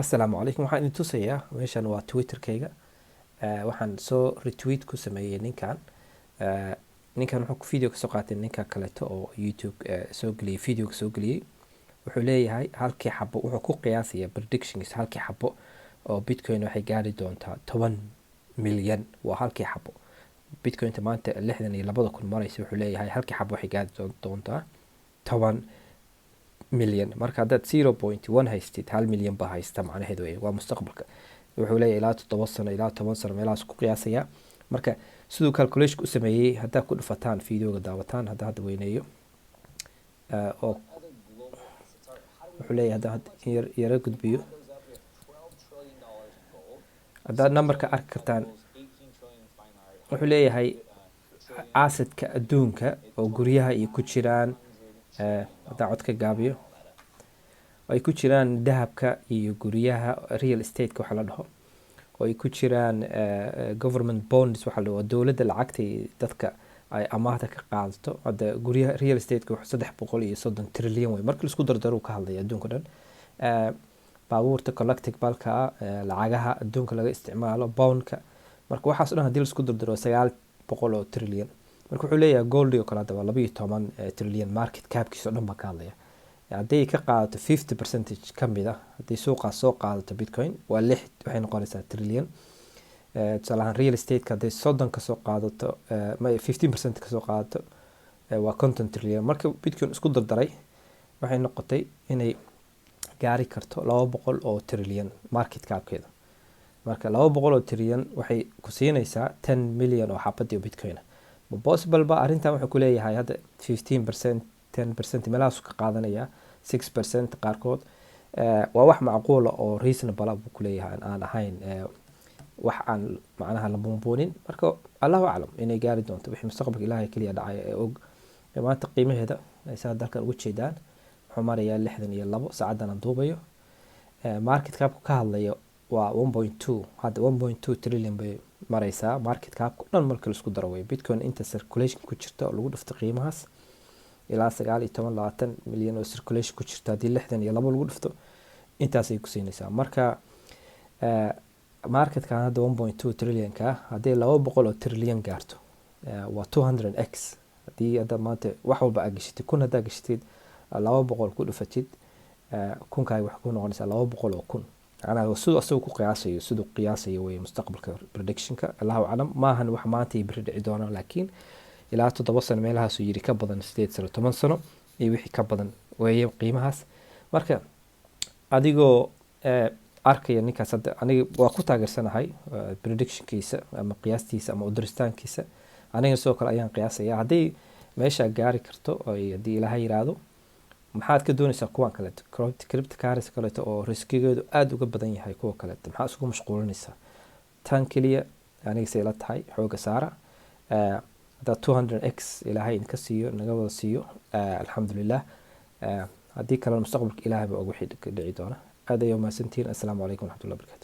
Assalaamu calaykum. Waxaan idin tusayaa meeshan waa Twitterkayga. Waxaan soo retweet ku sameeyay ninkan. Ninkan wuxuu video ka soo qaatay ninka kaleeto oo YouTube soo geliyay video ka soo geliyay. Wuxuu leeyahay halkii xabo wuxuu ku qiyaasaya predictions halkii xabo oo Bitcoin waxay gaari doontaa 10 milyan. Waa halkii xabo. Bitcoin maanta 62,000 maraysa. Wuxuu leeyahay halkii xabo waxay gaari doontaa 10 milyan. Marka haddaad 0.1 haystid 1 milyan baa haysta macnaheedu waa mustaqbalka. Wuxuu leeyahay ilaa 7 sano ilaa 10 sano meelahaas ku qiyaasaya. Marka sidoo calculation u sameeyay haddaa ku dhufataan videoga daawataan hadda weyneeyo oo wuxuu leeyahay hadda yara gudbiyo haddaad numberka arki kartaan. Wuxuu leeyahay assetka adduunka oo guryaha iyo ku jiraan haddaa codka gaabiyo ay ku jiraan dahabka iyo guryaha real estate waxa la dhaho oo ay ku jiraan government bonds waxa la dhaho dawladda lacagta dadka ay amaahda ka qaadato. Hadda guryaha real estate wax 330 trilyan way markii la isku dardaro ka hadlaya adduunka dhan. Baabuurta collective balka lacagaha adduunka laga isticmaalo bondka marka waxaas dhan hadii la isku dardaro 900 trilyan. Marka wuxuu leeyahay gold iyo kala daba 12 trilyan market capkiisa dhan ba ka hadlaya. Haddii ka qaadato 50% ka mid ah haddii suuqa soo qaadato Bitcoin waa 6 waxay noqonaysaa trilyan. Tusaalahan real estate haddii 30 ka soo qaadato 15% ka soo qaadato waa 50 trilyan. Marka Bitcoin isku dardaray waxay noqotay inay gaari karto 200 trilyan market capkeeda. Marka 200 trilyan waxay ku siinaysaa 10 milyan oo xabadii Bitcoin. Possible ba arrintan wuxuu ku leeyahay hadda 15% 10% meelahaas ka qaadanaya 6% qaarkood waa wax macquul ah oo reasonable ah buu ku leeyahay aan ahayn wax aan macnaha la buunbuunin. Marka Allahu a'lam inay gaari doonto wixii mustaqbalka Ilaahay kaliya dhacay ee og maanta qiimaheeda ay saa dalkan ugu jeedaan wuxuu marayaa 62 saacadan aan duubayo. Market cap ka hadlayo waa 1.2 hadda 1.2 trilyan bay maraysaa market cap dhan marka la isku daro way Bitcoin inta circulation ku jirta oo lagu dhufto qiimahaas ilaa 19 milyan oo circulation ku jirta hadii 62 lagu dhufto intaas ay ku siinaysaa. Marka market kan hadda 1.2 trilyan ka hadii 200 trilyan gaarto waa 200x. hadii hadda maanta wax walba aad gashitid kun hadda gashitid 200 ku dhufatid kunkaay wax ku noqonaysaa 200,000. أنا سود أسوق قياسي سود قياسي ومستقبل prediction الله أعلم ما هن وح ما تي برد عدونا لكن إلى تتوصل ميلها سيري كبضن ستيت سنة 8 سنة يوحي كبضن وهي قيمهاس مركا أديكو أركي يعني كسد أنا وقت أجر سنة هاي prediction كيسة أما قياستيس أما أدرستان كيسة أنا يسوق الأيام قياسية عادي ماشي أجاري كرتو أو يدي لها يرادو maxaad ka doonaysaa kuwan kale cryptocurrency kale oo riskigeedu aad uga badan yahay kuwa kale maxaa isku mashquulinaysaa tan kaliya aniga say la tahay xooga saara hada 200x ilaahay in ka siiyo naga wada siiyo alxamdulillah haddii kale mustaqbalka ilaahay ba ugu xidhi doona aad ayuu maasantiin. Assalaamu calaykum waraxmatullahi wabarakatuh.